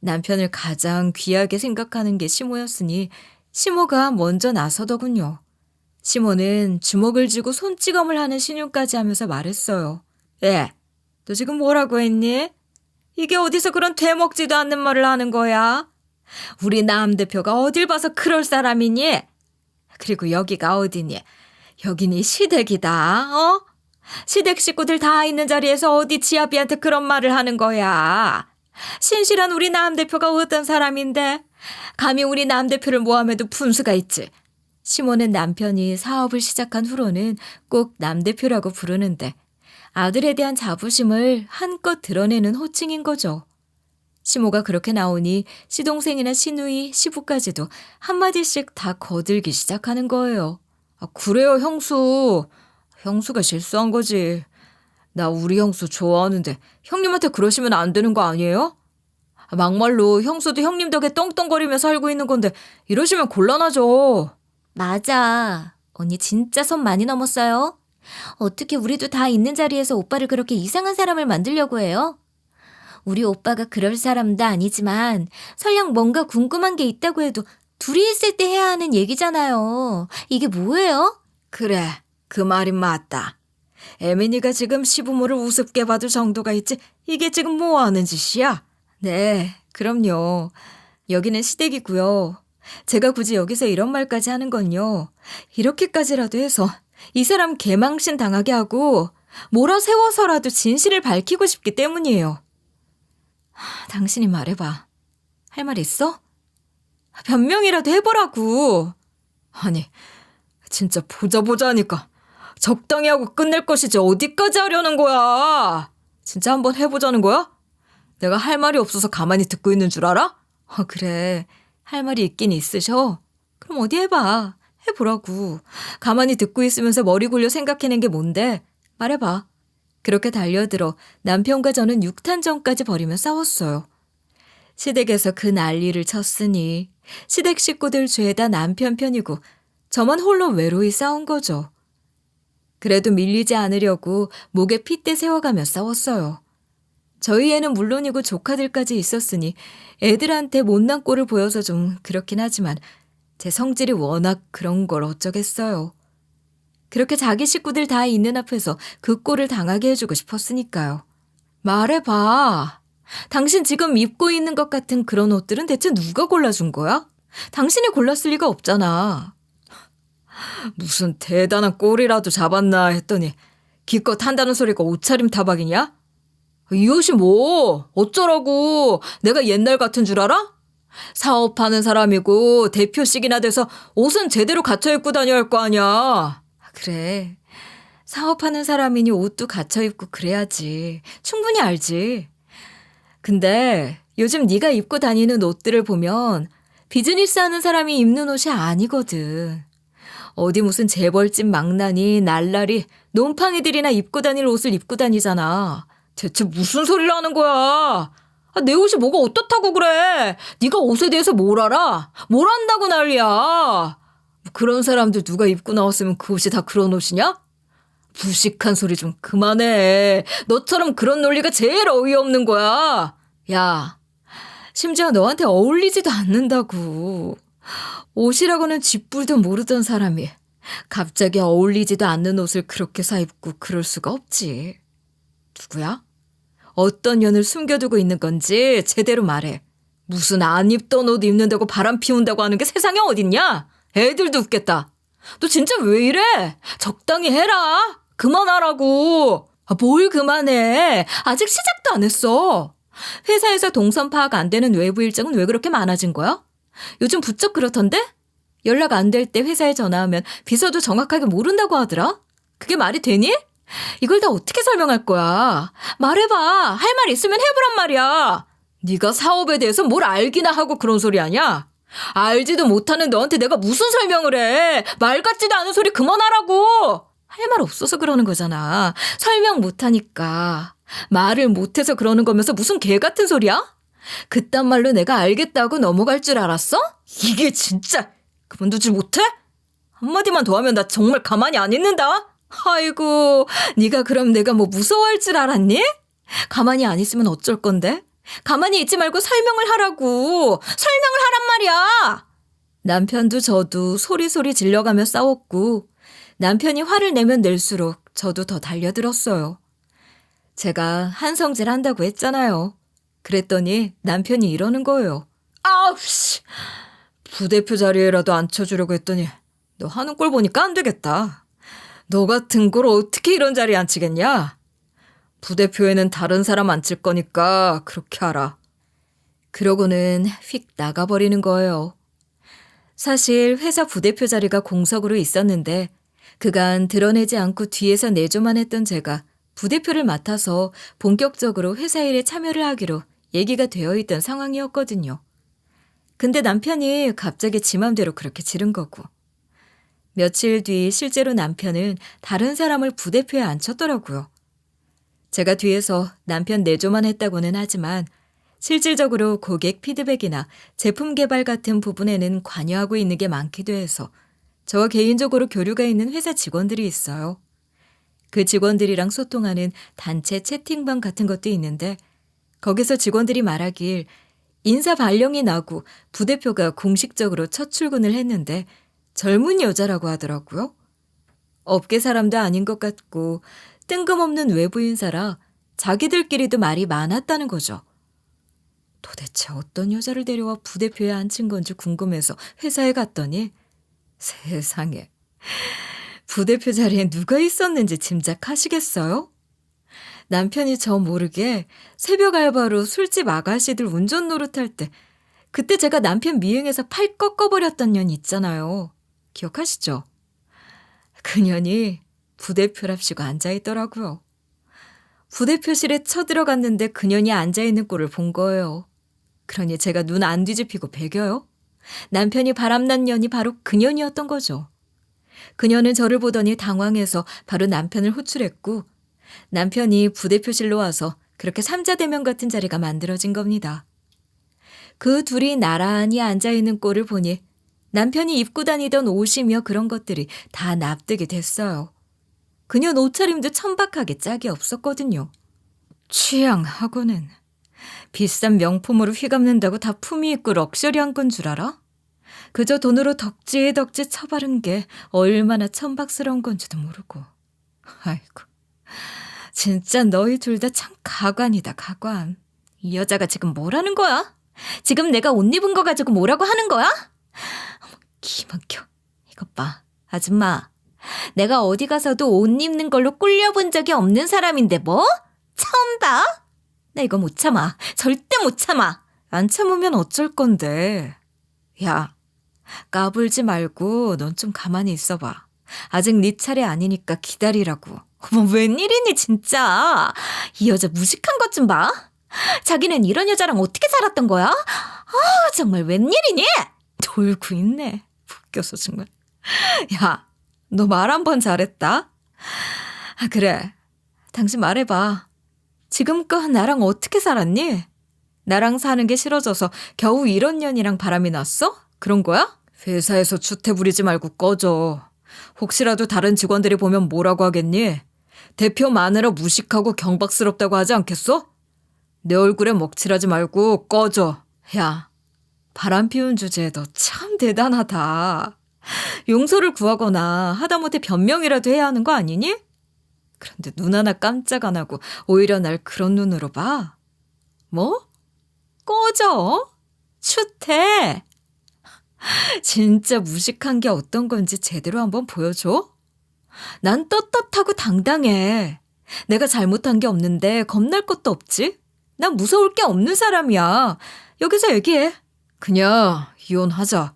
[SPEAKER 1] 남편을 가장 귀하게 생각하는 게 시모였으니 시모가 먼저 나서더군요. 시모는 주먹을 쥐고 손찌검을 하는 신용까지 하면서 말했어요. 예, 너 지금 뭐라고 했니? 이게 어디서 그런 되먹지도 않는 말을 하는 거야? 우리 남 대표가 어딜 봐서 그럴 사람이니? 그리고 여기가 어디니? 여기니 시댁이다, 어? 시댁 식구들 다 있는 자리에서 어디 지아비한테 그런 말을 하는 거야? 신실한 우리 남 대표가 어떤 사람인데? 감히 우리 남 대표를 모함해도 분수가 있지. 시모는 남편이 사업을 시작한 후로는 꼭 남 대표라고 부르는데 아들에 대한 자부심을 한껏 드러내는 호칭인 거죠. 시모가 그렇게 나오니 시동생이나 시누이, 시부까지도 한마디씩 다 거들기 시작하는 거예요. 아, 그래요, 형수. 형수가 실수한 거지. 나 우리 형수 좋아하는데 형님한테 그러시면 안 되는 거 아니에요? 막말로 형수도 형님 덕에 떵떵거리며 살고 있는 건데 이러시면 곤란하죠.
[SPEAKER 2] 맞아. 언니 진짜 선 많이 넘었어요. 어떻게 우리도 다 있는 자리에서 오빠를 그렇게 이상한 사람을 만들려고 해요? 우리 오빠가 그럴 사람도 아니지만 설령 뭔가 궁금한 게 있다고 해도 둘이 있을 때 해야 하는 얘기잖아요. 이게 뭐예요?
[SPEAKER 1] 그래, 그 말이 맞다. 에미니가 지금 시부모를 우습게 봐줄 정도가 있지 이게 지금 뭐 하는 짓이야? 네, 그럼요. 여기는 시댁이고요. 제가 굳이 여기서 이런 말까지 하는 건요. 이렇게까지라도 해서 이 사람 개망신 당하게 하고 몰아세워서라도 진실을 밝히고 싶기 때문이에요. 당신이 말해봐. 할 말 있어? 변명이라도 해보라고. 아니, 진짜 보자 하니까 적당히 하고 끝낼 것이지 어디까지 하려는 거야? 진짜 한번 해보자는 거야? 내가 할 말이 없어서 가만히 듣고 있는 줄 알아? 그래. 할 말이 있긴 있으셔. 그럼 어디 해봐. 해보라고. 가만히 듣고 있으면서 머리 굴려 생각해낸 게 뭔데? 말해봐. 그렇게 달려들어 남편과 저는 육탄전까지 벌이며 싸웠어요. 시댁에서 그 난리를 쳤으니 시댁 식구들 죄다 남편 편이고 저만 홀로 외로이 싸운 거죠. 그래도 밀리지 않으려고 목에 핏대 세워가며 싸웠어요. 저희 애는 물론이고 조카들까지 있었으니 애들한테 못난 꼴을 보여서 좀 그렇긴 하지만 제 성질이 워낙 그런 걸 어쩌겠어요. 그렇게 자기 식구들 다 있는 앞에서 그 꼴을 당하게 해주고 싶었으니까요. 말해봐. 당신 지금 입고 있는 것 같은 그런 옷들은 대체 누가 골라준 거야? 당신이 골랐을 리가 없잖아. 무슨 대단한 꼴이라도 잡았나 했더니 기껏 한다는 소리가 옷차림 타박이냐? 이 옷이 뭐 어쩌라고 내가 옛날 같은 줄 알아? 사업하는 사람이고 대표식이나 돼서 옷은 제대로 갖춰 입고 다녀야 할 거 아니야. 그래. 사업하는 사람이니 옷도 갖춰 입고 그래야지. 충분히 알지. 근데 요즘 네가 입고 다니는 옷들을 보면 비즈니스 하는 사람이 입는 옷이 아니거든. 어디 무슨 재벌집 망나니 날라리 놈팡이들이나 입고 다닐 옷을 입고 다니잖아. 대체 무슨 소리를 하는 거야? 내 옷이 뭐가 어떻다고 그래? 네가 옷에 대해서 뭘 알아? 뭘 안다고 난리야? 그런 사람들 누가 입고 나왔으면 그 옷이 다 그런 옷이냐? 무식한 소리 좀 그만해. 너처럼 그런 논리가 제일 어이없는 거야. 야, 심지어 너한테 어울리지도 않는다고. 옷이라고는 쥐뿔도 모르던 사람이 갑자기 어울리지도 않는 옷을 그렇게 사입고 그럴 수가 없지. 누구야? 어떤 년을 숨겨두고 있는 건지 제대로 말해. 무슨 안 입던 옷 입는다고 바람 피운다고 하는 게 세상에 어딨냐? 애들도 웃겠다. 너 진짜 왜 이래? 적당히 해라. 그만하라고. 뭘 그만해. 아직 시작도 안 했어. 회사에서 동선 파악 안 되는 외부 일정은 왜 그렇게 많아진 거야? 요즘 부쩍 그렇던데? 연락 안 될 때 회사에 전화하면 비서도 정확하게 모른다고 하더라? 그게 말이 되니? 이걸 다 어떻게 설명할 거야? 말해봐. 할 말 있으면 해보란 말이야. 네가 사업에 대해서 뭘 알기나 하고 그런 소리 아냐? 알지도 못하는 너한테 내가 무슨 설명을 해. 말 같지도 않은 소리 그만하라고. 할 말 없어서 그러는 거잖아. 설명 못하니까. 말을 못해서 그러는 거면서 무슨 개 같은 소리야? 그딴 말로 내가 알겠다고 넘어갈 줄 알았어? 이게 진짜 그만두지 못해? 한마디만 더 하면 나 정말 가만히 안 있는다. 아이고, 네가 그럼 내가 뭐 무서워할 줄 알았니? 가만히 안 있으면 어쩔 건데? 가만히 있지 말고 설명을 하라고. 설명을 하란 말이야. 남편도 저도 소리소리 질러가며 싸웠고 남편이 화를 내면 낼수록 저도 더 달려들었어요. 제가 한성질 한다고 했잖아요. 그랬더니 남편이 이러는 거예요. 아우 씨. 부대표 자리에라도 앉혀주려고 했더니 너 하는 꼴 보니까 안 되겠다. 너 같은 걸 어떻게 이런 자리에 앉히겠냐? 부대표에는 다른 사람 앉힐 거니까 그렇게 하라. 그러고는 휙 나가버리는 거예요. 사실 회사 부대표 자리가 공석으로 있었는데 그간 드러내지 않고 뒤에서 내조만 했던 제가 부대표를 맡아서 본격적으로 회사 일에 참여를 하기로 얘기가 되어 있던 상황이었거든요. 근데 남편이 갑자기 지 맘대로 그렇게 지른 거고. 며칠 뒤 실제로 남편은 다른 사람을 부대표에 앉혔더라고요. 제가 뒤에서 남편 내조만 했다고는 하지만 실질적으로 고객 피드백이나 제품 개발 같은 부분에는 관여하고 있는 게 많기도 해서 저와 개인적으로 교류가 있는 회사 직원들이 있어요. 그 직원들이랑 소통하는 단체 채팅방 같은 것도 있는데 거기서 직원들이 말하길 인사 발령이 나고 부대표가 공식적으로 첫 출근을 했는데 젊은 여자라고 하더라고요. 업계 사람도 아닌 것 같고 뜬금없는 외부 인사라 자기들끼리도 말이 많았다는 거죠. 도대체 어떤 여자를 데려와 부대표에 앉힌 건지 궁금해서 회사에 갔더니 세상에 부대표 자리에 누가 있었는지 짐작하시겠어요? 남편이 저 모르게 새벽 알바로 술집 아가씨들 운전 노릇할 때 그때 제가 남편 미행해서 팔 꺾어버렸던 년 있잖아요. 기억하시죠? 그 년이 부대표랍시고 앉아있더라고요. 부대표실에 쳐들어갔는데 그년이 앉아있는 꼴을 본 거예요. 그러니 제가 눈 안 뒤집히고 배겨요? 남편이 바람난 년이 바로 그년이었던 거죠. 그녀는 저를 보더니 당황해서 바로 남편을 호출했고 남편이 부대표실로 와서 그렇게 삼자대면 같은 자리가 만들어진 겁니다. 그 둘이 나란히 앉아있는 꼴을 보니 남편이 입고 다니던 옷이며 그런 것들이 다 납득이 됐어요. 그녀 옷차림도 천박하게 짝이 없었거든요. 취향하고는 비싼 명품으로 휘감는다고 다 품위 있고 럭셔리한 건 줄 알아? 그저 돈으로 덕지덕지 쳐바른 게 얼마나 천박스러운 건지도 모르고. 아이고, 진짜 너희 둘 다 참 가관이다, 가관. 이 여자가 지금 뭐라는 거야? 지금 내가 옷 입은 거 가지고 뭐라고 하는 거야? 어머, 기막혀. 이것 봐, 아줌마. 내가 어디 가서도 옷 입는 걸로 꿀려본 적이 없는 사람인데 뭐? 처음 봐? 나 이거 못 참아. 절대 못 참아. 안 참으면 어쩔 건데. 야, 까불지 말고 넌 좀 가만히 있어봐. 아직 네 차례 아니니까 기다리라고. 어머, 웬일이니 진짜. 이 여자 무식한 것 좀 봐. 자기는 이런 여자랑 어떻게 살았던 거야? 아, 정말 웬일이니? 돌고 있네. 웃겨서 정말. 야, 너 말 한 번 잘했다. 아, 그래. 당신 말해봐. 지금껏 나랑 어떻게 살았니? 나랑 사는 게 싫어져서 겨우 이런 년이랑 바람이 났어? 그런 거야? 회사에서 추태 부리지 말고 꺼져. 혹시라도 다른 직원들이 보면 뭐라고 하겠니? 대표 마누라 무식하고 경박스럽다고 하지 않겠어? 내 얼굴에 먹칠하지 말고 꺼져. 야, 바람 피운 주제에 너 참 대단하다. 용서를 구하거나 하다못해 변명이라도 해야 하는 거 아니니? 그런데 눈 하나 깜짝 안 하고 오히려 날 그런 눈으로 봐. 뭐? 꺼져? 추태? 진짜 무식한 게 어떤 건지 제대로 한번 보여줘? 난 떳떳하고 당당해. 내가 잘못한 게 없는데 겁날 것도 없지? 난 무서울 게 없는 사람이야. 여기서 얘기해. 그냥 이혼하자.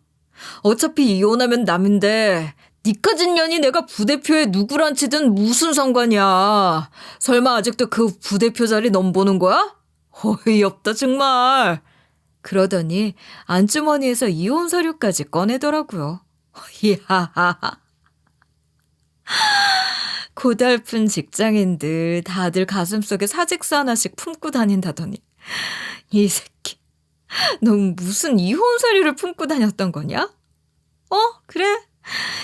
[SPEAKER 1] 어차피 이혼하면 남인데 니까진 년이 내가 부대표에 누구랑 치든 무슨 상관이야. 설마 아직도 그 부대표 자리 넘보는 거야? 어이없다 정말. 그러더니 안주머니에서 이혼 서류까지 꺼내더라고요. 이야. 고달픈 직장인들 다들 가슴속에 사직서 하나씩 품고 다닌다더니 이 새끼 넌 무슨 이혼 서류를 품고 다녔던 거냐? 그래?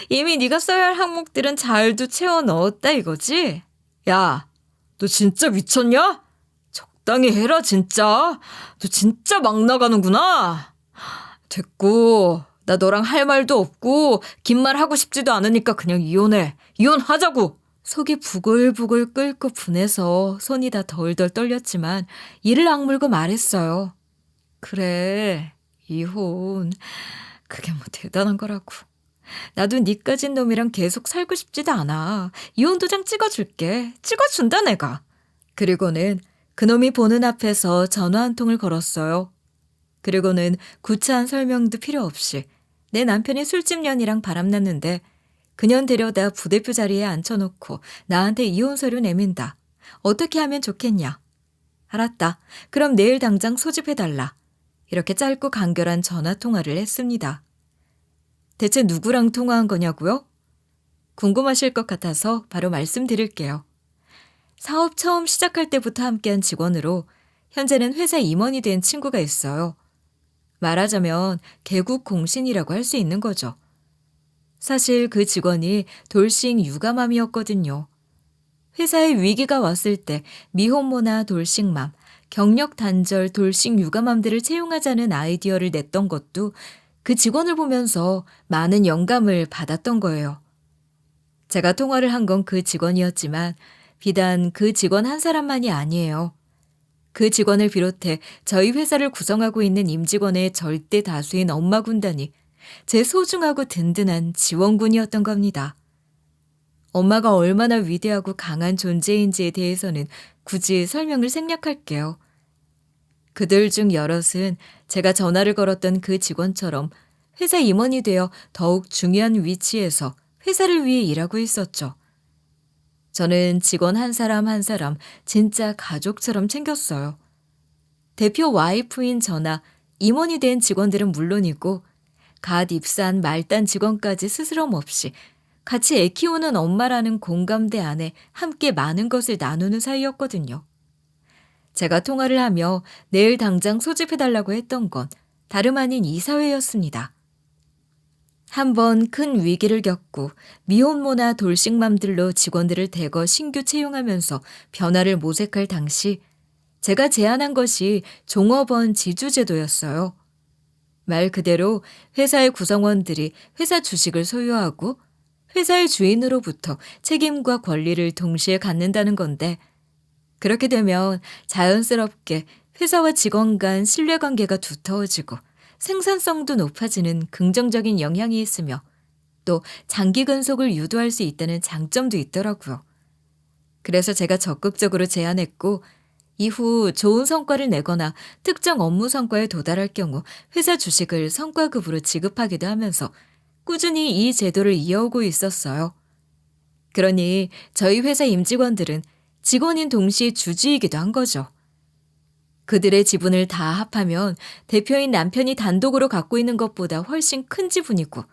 [SPEAKER 1] 이미 네가 써야 할 항목들은 잘도 채워 넣었다 이거지? 야, 너 진짜 미쳤냐? 적당히 해라 진짜. 너 진짜 막 나가는구나. 됐고 나 너랑 할 말도 없고 긴 말 하고 싶지도 않으니까 그냥 이혼해. 이혼하자고. 속이 부글부글 끓고 분해서 손이 다 덜덜 떨렸지만 이를 악물고 말했어요. 그래, 이혼. 그게 뭐 대단한 거라고. 나도 니까진 놈이랑 계속 살고 싶지도 않아. 이혼 도장 찍어줄게. 찍어준다 내가. 그리고는 그놈이 보는 앞에서 전화 한 통을 걸었어요. 그리고는 구차한 설명도 필요 없이 내 남편이 술집 년이랑 바람났는데 그년 데려다 부대표 자리에 앉혀놓고 나한테 이혼 서류 내민다. 어떻게 하면 좋겠냐? 알았다. 그럼 내일 당장 소집해달라. 이렇게 짧고 간결한 전화 통화를 했습니다. 대체 누구랑 통화한 거냐고요? 궁금하실 것 같아서 바로 말씀드릴게요. 사업 처음 시작할 때부터 함께한 직원으로 현재는 회사 임원이 된 친구가 있어요. 말하자면 개국 공신이라고 할 수 있는 거죠. 사실 그 직원이 돌싱 유감맘이었거든요. 회사에 위기가 왔을 때 미혼모나 돌싱맘, 경력 단절 돌싱 유감맘들을 채용하자는 아이디어를 냈던 것도 그 직원을 보면서 많은 영감을 받았던 거예요. 제가 통화를 한 건 그 직원이었지만 비단 그 직원 한 사람만이 아니에요. 그 직원을 비롯해 저희 회사를 구성하고 있는 임직원의 절대 다수인 엄마 군단이 제 소중하고 든든한 지원군이었던 겁니다. 엄마가 얼마나 위대하고 강한 존재인지에 대해서는 굳이 설명을 생략할게요. 그들 중 여럿은 제가 전화를 걸었던 그 직원처럼 회사 임원이 되어 더욱 중요한 위치에서 회사를 위해 일하고 있었죠. 저는 직원 한 사람 한 사람 진짜 가족처럼 챙겼어요. 대표 와이프인 저나 임원이 된 직원들은 물론이고 갓 입사한 말단 직원까지 스스럼 없이 같이 애 키우는 엄마라는 공감대 안에 함께 많은 것을 나누는 사이였거든요. 제가 통화를 하며 내일 당장 소집해달라고 했던 건 다름 아닌 이사회였습니다. 한번 큰 위기를 겪고 미혼모나 돌싱맘들로 직원들을 대거 신규 채용하면서 변화를 모색할 당시 제가 제안한 것이 종업원 지주제도였어요. 말 그대로 회사의 구성원들이 회사 주식을 소유하고 회사의 주인으로부터 책임과 권리를 동시에 갖는다는 건데 그렇게 되면 자연스럽게 회사와 직원 간 신뢰관계가 두터워지고 생산성도 높아지는 긍정적인 영향이 있으며 또 장기 근속을 유도할 수 있다는 장점도 있더라고요. 그래서 제가 적극적으로 제안했고 이후 좋은 성과를 내거나 특정 업무 성과에 도달할 경우 회사 주식을 성과급으로 지급하기도 하면서 꾸준히 이 제도를 이어오고 있었어요. 그러니 저희 회사 임직원들은 직원인 동시에 주주이기도 한 거죠. 그들의 지분을 다 합하면 대표인 남편이 단독으로 갖고 있는 것보다 훨씬 큰 지분이고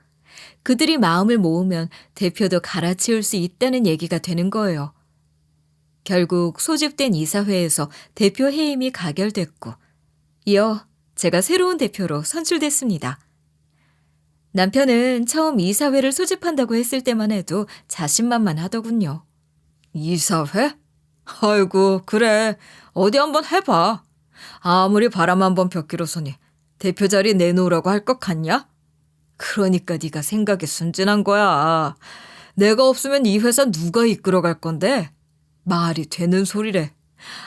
[SPEAKER 1] 그들이 마음을 모으면 대표도 갈아치울 수 있다는 얘기가 되는 거예요. 결국 소집된 이사회에서 대표 해임이 가결됐고 이어 제가 새로운 대표로 선출됐습니다. 남편은 처음 이사회를 소집한다고 했을 때만 해도 자신만만하더군요. 이사회? 아이고 그래 어디 한번 해봐. 아무리 바람 한번 벽기로서니 대표 자리 내놓으라고 할 것 같냐? 그러니까 네가 생각이 순진한 거야. 내가 없으면 이 회사 누가 이끌어갈 건데? 말이 되는 소리래.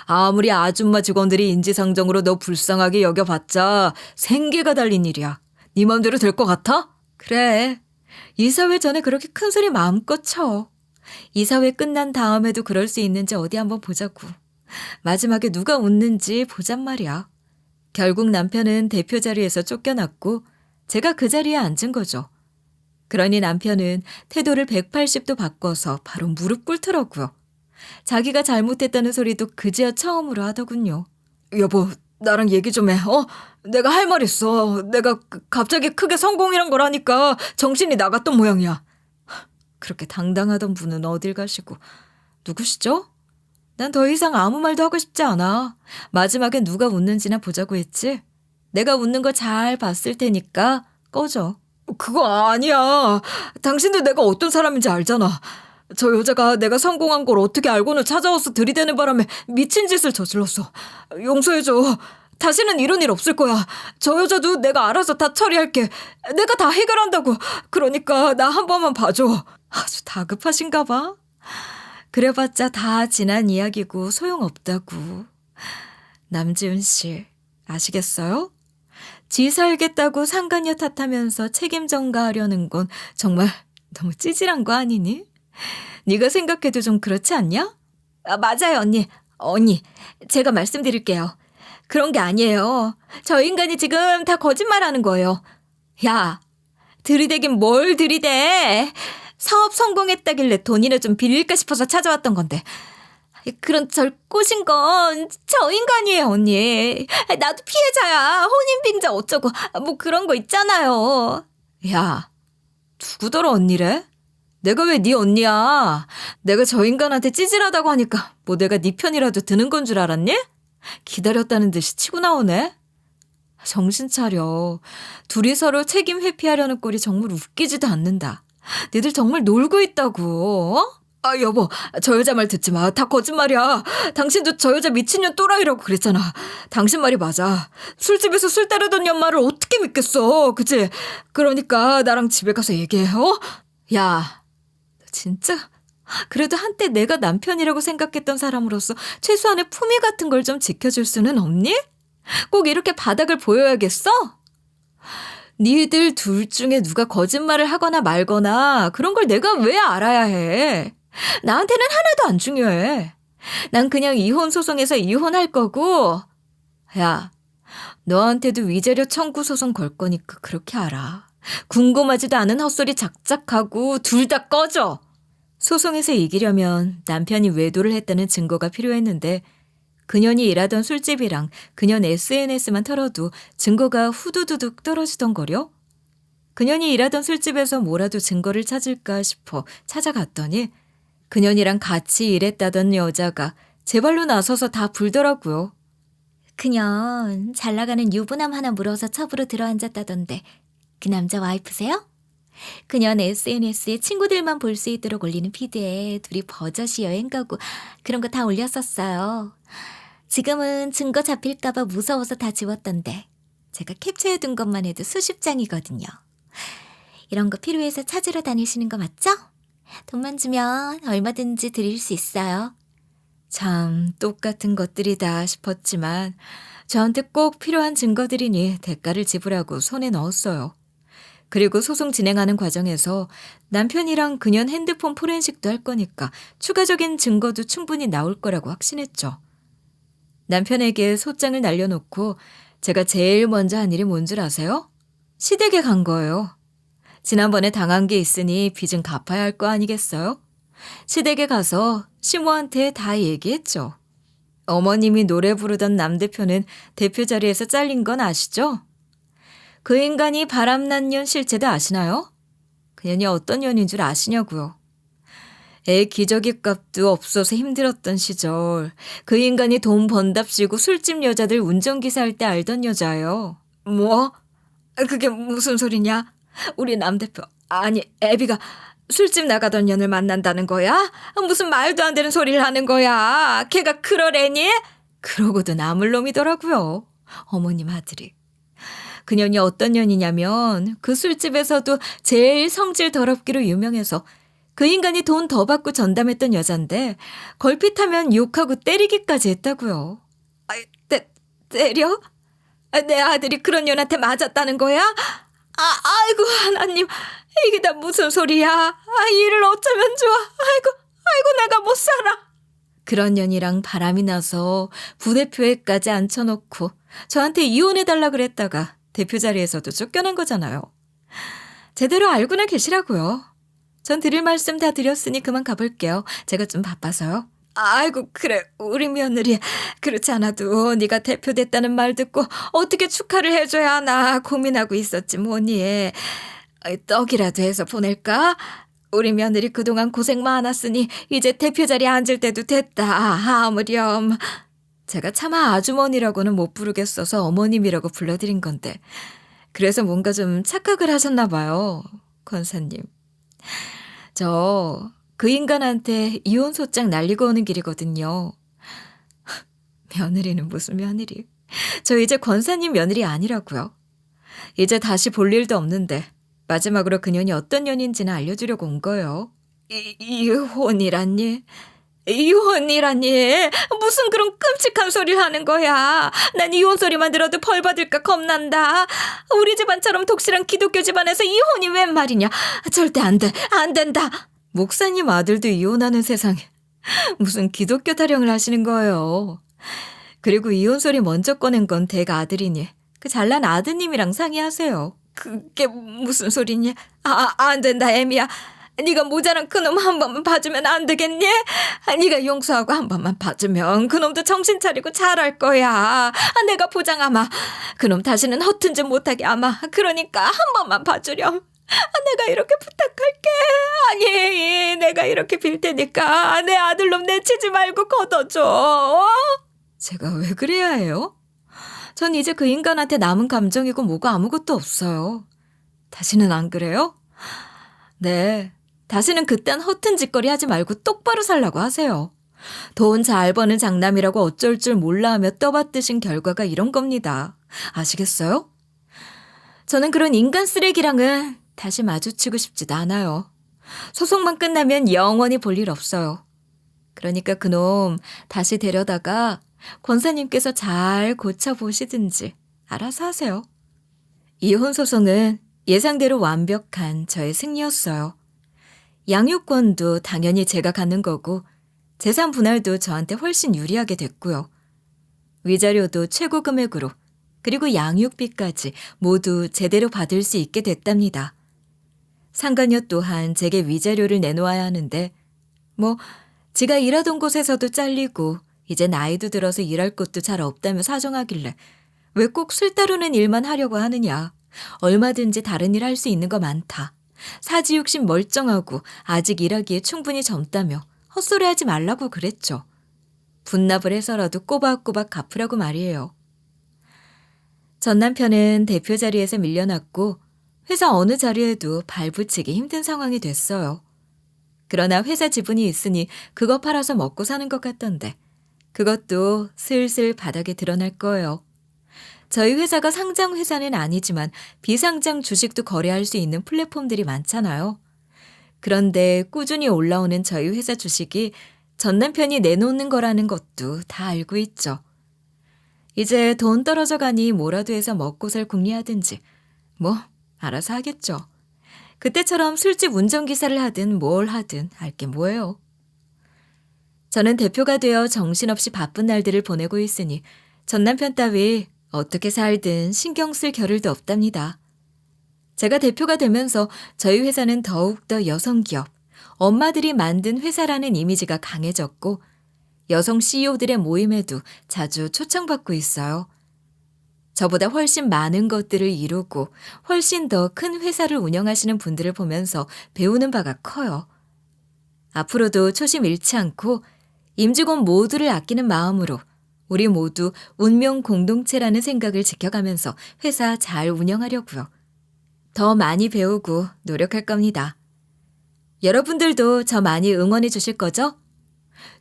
[SPEAKER 1] 아무리 아줌마 직원들이 인지상정으로 너 불쌍하게 여겨봤자 생계가 달린 일이야. 네 맘대로 될 것 같아? 그래. 이사회 전에 그렇게 큰 소리 마음껏 쳐. 이사회 끝난 다음에도 그럴 수 있는지 어디 한번 보자고. 마지막에 누가 웃는지 보잔 말이야. 결국 남편은 대표 자리에서 쫓겨났고 제가 그 자리에 앉은 거죠. 그러니 남편은 태도를 180도 바꿔서 바로 무릎 꿇더라고요. 자기가 잘못했다는 소리도 그제야 처음으로 하더군요. 여보, 나랑 얘기 좀 해. 내가 할 말 있어. 내가 갑자기 크게 성공이란 걸 하니까 정신이 나갔던 모양이야. 그렇게 당당하던 분은 어딜 가시고. 누구시죠? 난 더 이상 아무 말도 하고 싶지 않아. 마지막에 누가 웃는지나 보자고 했지. 내가 웃는 거 잘 봤을 테니까 꺼져. 그거 아니야. 당신도 내가 어떤 사람인지 알잖아. 저 여자가 내가 성공한 걸 어떻게 알고는 찾아와서 들이대는 바람에 미친 짓을 저질렀어. 용서해줘. 다시는 이런 일 없을 거야. 저 여자도 내가 알아서 다 처리할게. 내가 다 해결한다고. 그러니까 나 한 번만 봐줘. 아주 다급하신가 봐. 그래봤자 다 지난 이야기고 소용없다고. 남지훈 씨, 아시겠어요? 지 살겠다고 상간녀 탓하면서 책임 전가하려는 건 정말 너무 찌질한 거 아니니? 네가 생각해도 좀 그렇지 않냐? 맞아요, 언니. 언니, 제가 말씀드릴게요. 그런 게 아니에요. 저 인간이 지금 다 거짓말하는 거예요. 야, 들이대긴 뭘 들이대. 사업 성공했다길래 돈이나 좀 빌릴까 싶어서 찾아왔던 건데. 그런 절 꼬신 건 저 인간이에요, 언니. 나도 피해자야. 혼인빙자 어쩌고 뭐 그런 거 있잖아요. 야, 누구더러 언니래? 내가 왜 네 언니야? 내가 저 인간한테 찌질하다고 하니까 뭐 내가 네 편이라도 드는 건 줄 알았니? 기다렸다는 듯이 치고 나오네. 정신 차려. 둘이 서로 책임 회피하려는 꼴이 정말 웃기지도 않는다. 니들 정말 놀고 있다고. 여보, 저 여자 말 듣지 마. 다 거짓말이야. 당신도 저 여자 미친년 또라이라고 그랬잖아. 당신 말이 맞아. 술집에서 술 따르던 년말을 어떻게 믿겠어. 그치? 그러니까 나랑 집에 가서 얘기해. 야, 너 진짜 그래도 한때 내가 남편이라고 생각했던 사람으로서 최소한의 품위 같은 걸 좀 지켜줄 수는 없니? 꼭 이렇게 바닥을 보여야겠어? 니들 둘 중에 누가 거짓말을 하거나 말거나 그런 걸 내가 왜 알아야 해? 나한테는 하나도 안 중요해. 난 그냥 이혼 소송에서 이혼할 거고. 야, 너한테도 위자료 청구 소송 걸 거니까 그렇게 알아. 궁금하지도 않은 헛소리 작작하고 둘 다 꺼져. 소송에서 이기려면 남편이 외도를 했다는 증거가 필요했는데 그년이 일하던 술집이랑 그년 SNS만 털어도 증거가 후두두둑 떨어지던 거려? 그년이 일하던 술집에서 뭐라도 증거를 찾을까 싶어 찾아갔더니 그년이랑 같이 일했다던 여자가 제 발로 나서서 다 불더라고요.
[SPEAKER 2] 그년 잘 나가는 유부남 하나 물어서 첩으로 들어앉았다던데 그 남자 와이프세요? 그년 SNS에 친구들만 볼 수 있도록 올리는 피드에 둘이 버젓이 여행 가고 그런 거 다 올렸었어요. 지금은 증거 잡힐까봐 무서워서 다 지웠던데 제가 캡처해둔 것만 해도 수십 장이거든요. 이런 거 필요해서 찾으러 다니시는 거 맞죠? 돈만 주면 얼마든지 드릴 수 있어요.
[SPEAKER 1] 참 똑같은 것들이다 싶었지만 저한테 꼭 필요한 증거들이니 대가를 지불하고 손에 넣었어요. 그리고 소송 진행하는 과정에서 남편이랑 그년 핸드폰 포렌식도 할 거니까 추가적인 증거도 충분히 나올 거라고 확신했죠. 남편에게 소장을 날려놓고 제가 제일 먼저 한 일이 뭔 줄 아세요? 시댁에 간 거예요. 지난번에 당한 게 있으니 빚은 갚아야 할 거 아니겠어요? 시댁에 가서 시모한테 다 얘기했죠. 어머님이 노래 부르던 남 대표는 대표 자리에서 잘린 건 아시죠? 그 인간이 바람난 년 실체도 아시나요? 그년이 어떤 년인 줄 아시냐고요. 애 기저귀 값도 없어서 힘들었던 시절 그 인간이 돈 번답시고 술집 여자들 운전기사 할 때 알던 여자예요. 뭐? 그게 무슨 소리냐? 우리 남 대표, 아니 애비가 술집 나가던 년을 만난다는 거야? 무슨 말도 안 되는 소리를 하는 거야. 걔가 그러래니? 그러고도 남을 놈이더라고요. 어머님 아들이. 그 년이 어떤 년이냐면 그 술집에서도 제일 성질 더럽기로 유명해서 그 인간이 돈 더 받고 전담했던 여잔데 걸핏하면 욕하고 때리기까지 했다고요. 때려? 내 아들이 그런 년한테 맞았다는 거야? 아이고 하나님, 이게 다 무슨 소리야? 이 일을 어쩌면 좋아? 아이고 내가 못 살아. 그런 년이랑 바람이 나서 부대표에까지 앉혀놓고 저한테 이혼해달라 그랬다가 대표 자리에서도 쫓겨난 거잖아요. 제대로 알고나 계시라고요. 전 드릴 말씀 다 드렸으니 그만 가볼게요. 제가 좀 바빠서요. 아이고 그래 우리 며느리 그렇지 않아도 네가 대표됐다는 말 듣고 어떻게 축하를 해줘야 하나 고민하고 있었지 뭐니. 떡이라도 해서 보낼까? 우리 며느리 그동안 고생 많았으니 이제 대표 자리에 앉을 때도 됐다. 아무렴. 제가 차마 아주머니라고는 못 부르겠어서 어머님이라고 불러드린 건데 그래서 뭔가 좀 착각을 하셨나 봐요. 권사님. 저 그 인간한테 이혼 소장 날리고 오는 길이거든요. 며느리는 무슨 며느리. 저 이제 권사님 며느리 아니라고요. 이제 다시 볼 일도 없는데 마지막으로 그년이 어떤 년인지는 알려주려고 온 거예요. 이혼이라니? 이혼이라니? 무슨 그런 끔찍한 소리를 하는 거야. 난 이혼 소리만 들어도 벌 받을까 겁난다. 우리 집안처럼 독실한 기독교 집안에서 이혼이 웬 말이냐. 절대 안 돼. 안 된다. 목사님 아들도 이혼하는 세상에 무슨 기독교 타령을 하시는 거예요. 그리고 이혼 소리 먼저 꺼낸 건 댁 아들이니 그 잘난 아드님이랑 상의하세요. 그게 무슨 소리냐. 안 된다 애미야. 네가 모자란 그놈 한 번만 봐주면 안 되겠니? 네가 용서하고 한 번만 봐주면 그놈도 정신 차리고 잘할 거야. 내가 보장하마. 그놈 다시는 허튼 짓 못하게 하마. 그러니까 한 번만 봐주렴. 내가 이렇게 부탁할게. 아니 내가 이렇게 빌 테니까 내 아들놈 내치지 말고 걷어줘. 제가 왜 그래야 해요? 전 이제 그 인간한테 남은 감정이고 뭐가 아무것도 없어요. 다시는 안 그래요? 네. 다시는 그딴 허튼 짓거리 하지 말고 똑바로 살라고 하세요. 돈 잘 버는 장남이라고 어쩔 줄 몰라 하며 떠받드신 결과가 이런 겁니다. 아시겠어요? 저는 그런 인간 쓰레기랑은 다시 마주치고 싶지도 않아요. 소송만 끝나면 영원히 볼 일 없어요. 그러니까 그놈 다시 데려다가 권사님께서 잘 고쳐보시든지 알아서 하세요. 이혼 소송은 예상대로 완벽한 저의 승리였어요. 양육권도 당연히 제가 갖는 거고 재산 분할도 저한테 훨씬 유리하게 됐고요. 위자료도 최고 금액으로 그리고 양육비까지 모두 제대로 받을 수 있게 됐답니다. 상간녀 또한 제게 위자료를 내놓아야 하는데 지가 일하던 곳에서도 잘리고 이제 나이도 들어서 일할 곳도 잘 없다며 사정하길래 왜 꼭 술 다루는 일만 하려고 하느냐. 얼마든지 다른 일 할 수 있는 거 많다. 사지욕심 멀쩡하고 아직 일하기에 충분히 젊다며 헛소리하지 말라고 그랬죠. 분납을 해서라도 꼬박꼬박 갚으라고 말이에요. 전 남편은 대표 자리에서 밀려났고 회사 어느 자리에도 발붙이기 힘든 상황이 됐어요. 그러나 회사 지분이 있으니 그거 팔아서 먹고 사는 것 같던데 그것도 슬슬 바닥에 드러날 거예요. 저희 회사가 상장 회사는 아니지만 비상장 주식도 거래할 수 있는 플랫폼들이 많잖아요. 그런데 꾸준히 올라오는 저희 회사 주식이 전 남편이 내놓는 거라는 것도 다 알고 있죠. 이제 돈 떨어져 가니 뭐라도 해서 먹고 살 궁리하든지 알아서 하겠죠. 그때처럼 술집 운전기사를 하든 뭘 하든 알 게 뭐예요. 저는 대표가 되어 정신없이 바쁜 날들을 보내고 있으니 전 남편 따위 어떻게 살든 신경 쓸 겨를도 없답니다. 제가 대표가 되면서 저희 회사는 더욱더 여성기업, 엄마들이 만든 회사라는 이미지가 강해졌고 여성 CEO들의 모임에도 자주 초청받고 있어요. 저보다 훨씬 많은 것들을 이루고 훨씬 더 큰 회사를 운영하시는 분들을 보면서 배우는 바가 커요. 앞으로도 초심 잃지 않고 임직원 모두를 아끼는 마음으로 우리 모두 운명 공동체라는 생각을 지켜가면서 회사 잘 운영하려고요. 더 많이 배우고 노력할 겁니다. 여러분들도 저 많이 응원해 주실 거죠?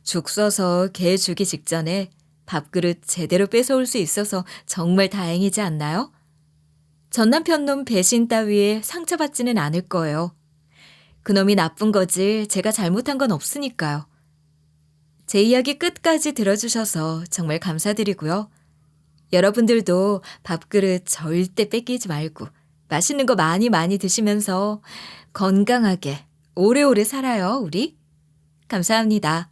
[SPEAKER 1] 죽 써서 개 주기 직전에 밥그릇 제대로 뺏어올 수 있어서 정말 다행이지 않나요? 전 남편 놈 배신 따위에 상처받지는 않을 거예요. 그놈이 나쁜 거지 제가 잘못한 건 없으니까요. 제 이야기 끝까지 들어주셔서 정말 감사드리고요. 여러분들도 밥그릇 절대 뺏기지 말고 맛있는 거 많이 많이 드시면서 건강하게 오래오래 살아요, 우리. 감사합니다.